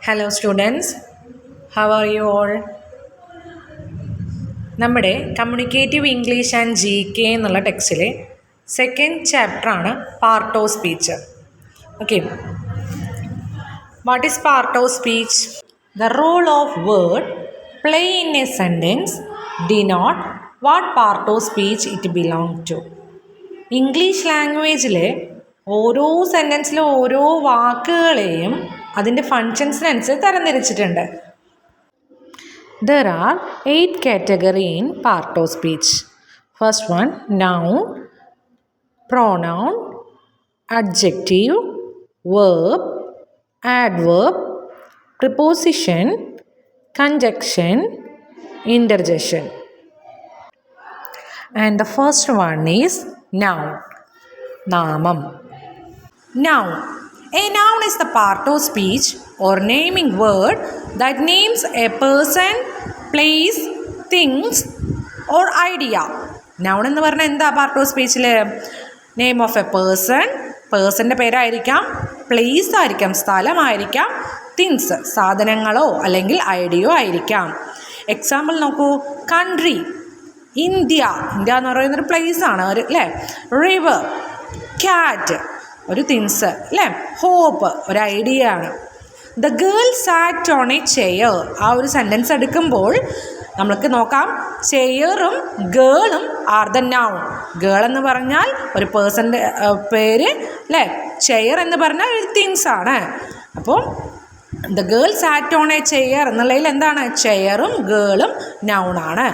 Hello students, how are you all? നമ്മുടെ communicative English and G K എന്നുള്ള ടെക്സ്റ്റിലെ second ചാപ്റ്ററാണ് part of speech. Okay, what is part of speech? The role of word play in a sentence denote what part of speech it belong to. English ലാംഗ്വേജിലെ ഓരോ സെൻറ്റൻസിലും ഓരോ വാക്കുകളെയും അതിൻ്റെ ഫങ്ഷൻസിനനുസരിച്ച് തരംതിരിച്ചിട്ടുണ്ട്. There are 8 categories in part of speech. First one, noun, pronoun, adjective, verb, adverb, preposition, conjunction, interjection. And the first one is noun. Namam. Noun. A noun is the part of speech or naming word that names a person, place, things or idea. Noun എന്ന് പറഞ്ഞാൽ എന്താ part of സ്പീച്ചിൽ? Name of a person, പേഴ്സൻ്റെ പേരായിരിക്കാം, place ആയിരിക്കാം, സ്ഥലമായിരിക്കാം, things സാധനങ്ങളോ അല്ലെങ്കിൽ ഐഡിയയോ ആയിരിക്കാം. Example നോക്കൂ, കൺട്രി, ഇന്ത്യ, ഇന്ത്യ എന്ന് പറയുന്നൊരു പ്ലേസ് ആണ്, ഒരു അല്ലേ. റിവർ, ക്യാറ്റ് ഒരു തിങ്സ് അല്ലേ. ഹോപ്പ് ഒരു ഐഡിയ ആണ്. The girl sat on a chair, ആ ഒരു സെൻറ്റൻസ് എടുക്കുമ്പോൾ നമുക്ക് നോക്കാം, ചെയറും ഗേളും ആർ ദ നൗൺ. ഗേൾ എന്ന് പറഞ്ഞാൽ ഒരു പേഴ്സൻ്റെ പേര് അല്ലേ, ചെയർ എന്ന് പറഞ്ഞാൽ ഒരു തിങ്സ് ആണ്. അപ്പോൾ the girl sat on a chair എന്നുള്ളതിൽ എന്താണ്, ചെയറും ഗേളും നൗണാണ്.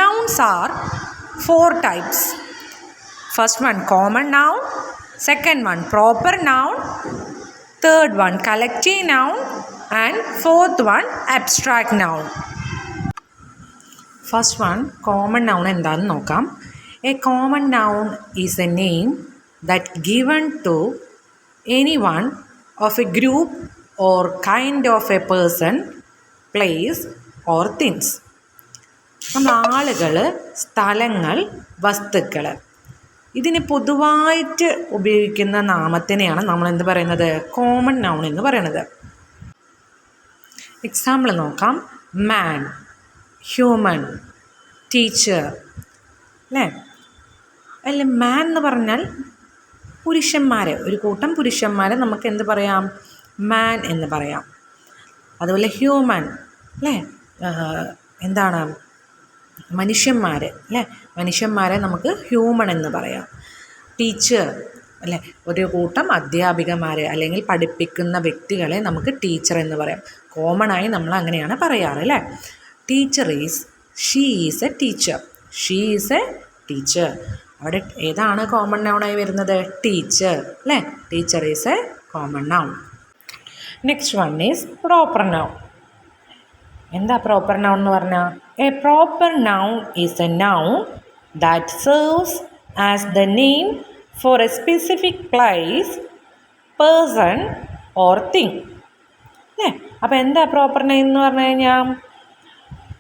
Nouns are 4 types. First one, common noun. Second one, proper noun. Third one, collective noun. And fourth one, abstract noun. First one, common noun എന്താണെന്ന് നോക്കാം. A common noun is a name that given to anyone of a group or kind of a person, place or things. നമ്മൾ ആളുകൾ, സ്ഥലങ്ങൾ, വസ്തുക്കൾ ഇതിന് പൊതുവായിട്ട് ഉപയോഗിക്കുന്ന നാമത്തിനെയാണ് നമ്മൾ എന്ത് പറയുന്നത്, കോമൺ നൗൺ എന്ന് പറയുന്നത്. എക്സാമ്പിൾ നോക്കാം, മാൻ, ഹ്യൂമൻ, ടീച്ചർ അല്ലേ. അല്ല, മാൻ എന്ന് പറഞ്ഞാൽ പുരുഷന്മാരെ, ഒരു കൂട്ടം പുരുഷന്മാരെ നമുക്ക് എന്ത് പറയാം, മാൻ എന്ന് പറയാം. അതുപോലെ ഹ്യൂമൻ അല്ലേ, എന്താണ് മനുഷ്യന്മാർ അല്ലേ, മനുഷ്യന്മാരെ നമുക്ക് ഹ്യൂമൺ എന്ന് പറയാം. ടീച്ചർ അല്ലേ, ഒരു കൂട്ടം അധ്യാപികമാരെ അല്ലെങ്കിൽ പഠിപ്പിക്കുന്ന വ്യക്തികളെ നമുക്ക് ടീച്ചർ എന്ന് പറയാം. കോമണായി നമ്മൾ അങ്ങനെയാണ് പറയാറ് അല്ലേ. Teacher is, she is A teacher, she is A teacher. അവിടെ ഏതാണ് കോമൺ നൗണായി വരുന്നത്, ടീച്ചർ അല്ലേ. Teacher is A common noun. Next one is proper noun. എന്താ പ്രോപ്പർ നൗൺ എന്ന് പറഞ്ഞാൽ? A proper noun is A noun that serves as the name for A specific place, person or thing അല്ലേ. അപ്പോൾ എന്താ proper name എന്ന് പറഞ്ഞു കഴിഞ്ഞാൽ?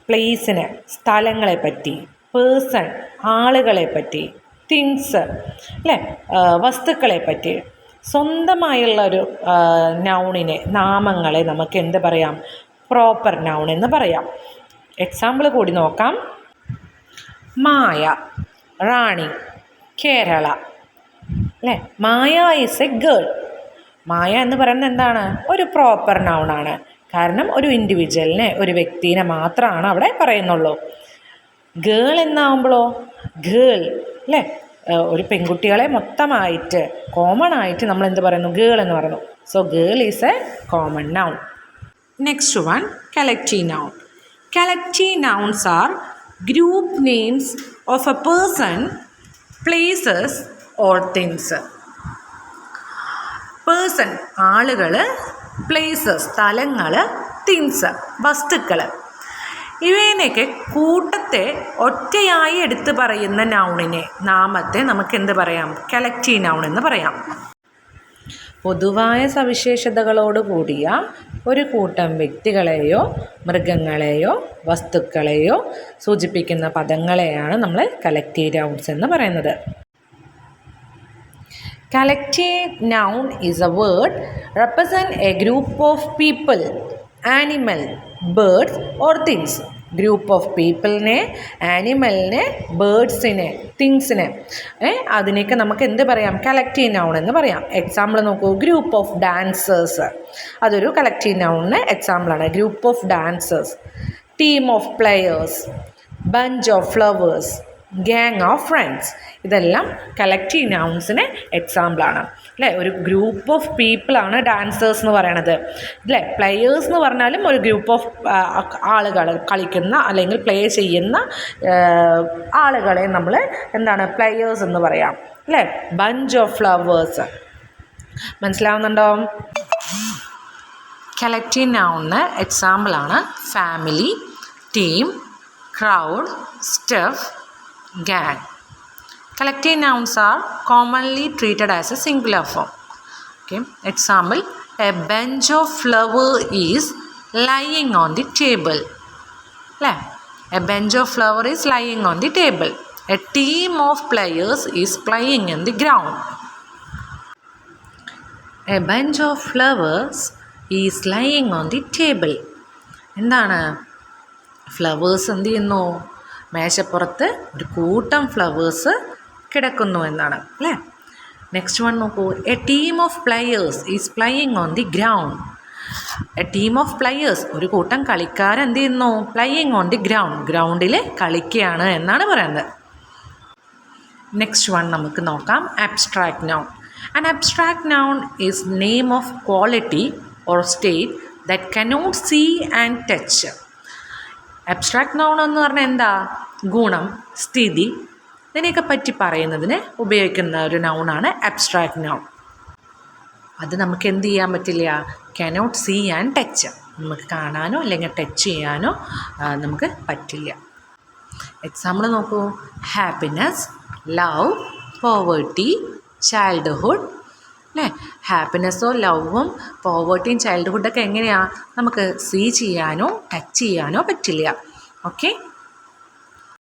പ്ലേസിന്, സ്ഥലങ്ങളെ പറ്റി, പേഴ്സൺ ആളുകളെ പറ്റി, തിങ്സ് അല്ലേ, വസ്തുക്കളെ പറ്റി, സ്വന്തമായുള്ളൊരു നൗണിനെ, നാമങ്ങളെ നമുക്ക് എന്ത് പറയാം, പ്രോപ്പർ നൗൺ എന്ന് പറയാം. എക്സാമ്പിൾ കൂടി നോക്കാം. മായ, റാണി, കേരള അല്ലേ. മായ ഈസ് എ ഗേൾ. മായ എന്ന് പറയുന്നത് എന്താണ്, ഒരു പ്രോപ്പർ നൗണാണ്. കാരണം ഒരു ഇൻഡിവിജ്വലിനെ, ഒരു വ്യക്തിനെ മാത്രമാണ് അവിടെ പറയുന്നുള്ളൂ. ഗേൾ എന്നാവുമ്പോഴോ, ഗേൾ അല്ലേ, ഒരു പെൺകുട്ടികളെ മൊത്തമായിട്ട് കോമൺ ആയിട്ട് നമ്മൾ എന്ത് പറയുന്നു, ഗേൾ എന്ന് പറയുന്നു. So girl is A common noun. Next one, collective noun. Collective nouns are group names of a person, places or things. Person ആളുകൾ, പ്ലേസസ് സ്ഥലങ്ങൾ, തിങ്സ് വസ്തുക്കൾ. ഇവയെയൊക്കെ കൂട്ടത്തെ ഒറ്റയായി എടുത്ത് പറയുന്ന നൗണിനെ, നാമത്തെ നമുക്ക് എന്ത് പറയാം, collective noun എന്ന് പറയാം. പൊതുവായ സവിശേഷതകളോട് കൂടിയ ഒരു കൂട്ടം വ്യക്തികളെയോ മൃഗങ്ങളെയോ വസ്തുക്കളെയോ സൂചിപ്പിക്കുന്ന പദങ്ങളെയാണ് നമ്മൾ കളക്റ്റീവ് നൗൺസ് എന്ന് പറയുന്നത്. Collective noun is a word represent a group of people, animal, birds or things. Group of പീപ്പിളിനെ, ആനിമലിനെ, ബേർഡ്സിനെ, തിങ്സിനെ അതിനെയൊക്കെ നമുക്ക് എന്ത് പറയാം? കളക്റ്റീവ് നൗൺ എന്ന് പറയാം. എക്സാമ്പിൾ നോക്കൂ, ഗ്രൂപ്പ് ഓഫ് ഡാൻസേഴ്സ്, അതൊരു കളക്റ്റീവ് നൗണിന് എക്സാമ്പിളാണ്. Group of dancers, team of players, bunch of flowers, gang of friends, ഇതെല്ലാം കളക്റ്റീവ് നൗൺസിന് എക്സാമ്പിളാണ് അല്ലേ. ഒരു ഗ്രൂപ്പ് ഓഫ് പീപ്പിളാണ് ഡാൻസേഴ്സ് എന്ന് പറയണത് അല്ലേ. പ്ലെയേഴ്സ് എന്ന് പറഞ്ഞാലും ഒരു ഗ്രൂപ്പ് ഓഫ് ആളുകൾ, കളിക്കുന്ന അല്ലെങ്കിൽ പ്ലേ ചെയ്യുന്ന ആളുകളെ നമ്മൾ എന്താണ് പ്ലെയേഴ്സ് എന്ന് പറയാം അല്ലേ. ബഞ്ച് ഓഫ് ഫ്ലവേഴ്സ്, മനസ്സിലാവുന്നുണ്ടോ? കളക്റ്റീവ് നൗണിന് എക്സാമ്പിളാണ് family, team, crowd, stuff, gang. Collective nouns are commonly treated as a singular form. Okay. Example, a bunch of flowers is lying on the table. A bunch of flowers is lying on the table. A team of players is playing in the ground. A bunch of flowers is lying on the table. എന്താണ്? Flowers എന്ത് ചെയ്യുന്നു? മേശപ്പുറത്ത് ഒരു കൂട്ടം flowers കിടക്കുന്നു എന്നാണ് അല്ലേ. Next one നോക്കൂ, A team of players is playing on the ground. A team of players, ഒരു കൂട്ടം കളിക്കാർ എന്ത് ചെയ്യുന്നു? പ്ലേയിങ് ഓൺ ദി ഗ്രൗണ്ട്, ഗ്രൗണ്ടിൽ കളിക്കുകയാണ് എന്നാണ് പറയുന്നത്. നെക്സ്റ്റ് വൺ നമുക്ക് നോക്കാം, abstract noun. An abstract noun is name of quality or state that cannot see and touch. Abstract noun എന്ന് പറഞ്ഞാൽ എന്താ? ഗുണം, സ്ഥിതി, ഇതിനെയൊക്കെ പറ്റി പറയുന്നതിന് ഉപയോഗിക്കുന്ന ഒരു നൗണാണ് അബ്സ്ട്രാക്റ്റ് നൗൺ. അത് നമുക്ക് എന്ത് ചെയ്യാൻ പറ്റില്ല? കനോട്ട് സീ ആൻഡ് ടച്ച്, നമുക്ക് കാണാനോ അല്ലെങ്കിൽ ടച്ച് ചെയ്യാനോ നമുക്ക് പറ്റില്ല. എക്സാമ്പിൾ നോക്കൂ, ഹാപ്പിനെസ്, ലവ്, പോവേർട്ടി, ചൈൽഡ്ഹുഡ് അല്ലേ. ഹാപ്പിനെസ്സോ ലവും പോവേർട്ടിയും ചൈൽഡ്ഹുഡൊക്കെ എങ്ങനെയാണ്? നമുക്ക് സീ ചെയ്യാനോ ടച്ച് ചെയ്യാനോ പറ്റില്ല. ഓക്കെ.